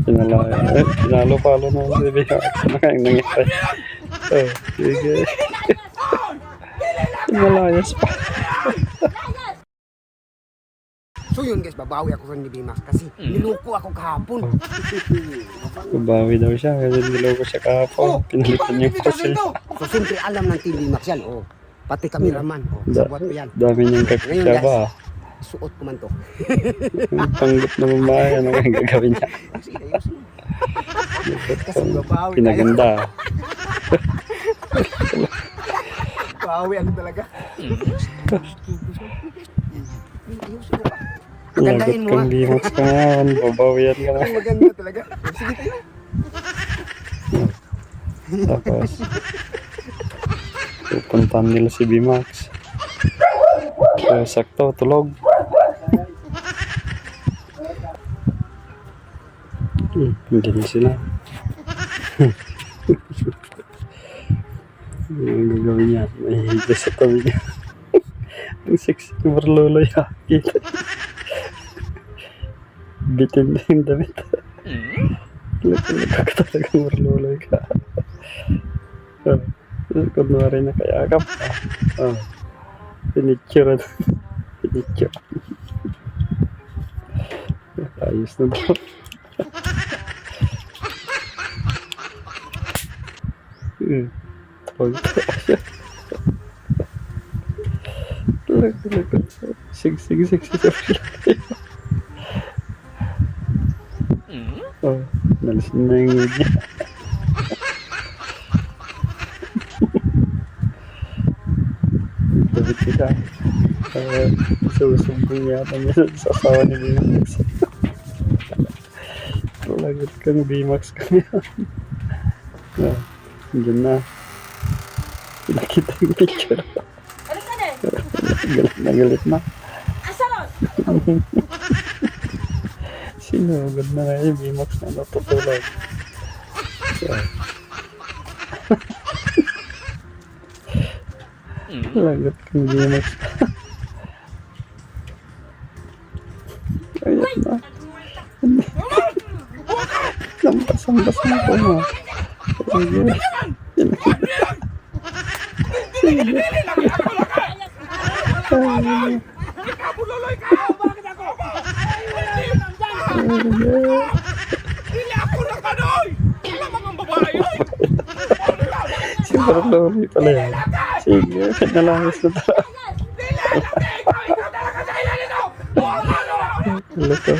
Pinalaya. Pinalo-palo na si Bimax. Ano kayang nangyari? Sige. Pinalayas pa. So yun guys, babawi ako ni Bimax kasi niluko ako kahapon. Babawi daw siya kasi niloko siya kahapon. Pinalitan yung pusil. So siyempre alam ng Team Bimax yan. Pati kameraman. Sabot ko yan. Dami niyang kakasya. Suot ko man to. Panggap na babae. Ano kayang gagawin niya? Kasi babawi. Pinaganda. Babawi ako talaga. Lagot kang Bimax ka ngayon. Babawian ka na. Maganda talaga. Sige tayo. Tapos pupuntahan nila si Bimax. So, sakto, tulog. Hindi na sila. Ang gagawin niya, may higda sa tabi niya. Ang sexy ni Marlolo Yaki. Bitin na yung damit. Talaga talaga Marlolo ka. Kunwari na kayakap. Pinicture. Pinicture. Ayos na daw. Talaga. Sige sa nalis na yung ngig niya. Dapat siya. Susumbong yata niya sa asawa ni Bimax. Lagot kang Bimax kami. Diyan na. Nakita yung picture. Galit na galit na. Sinugod na nga yung Bimax na natutulog. Lagot kang Bimax. Ayat na. Sampas na po mo. Sige. Sige. Si Marlolo pala yan. Sige, nalangis na tara. Ano to?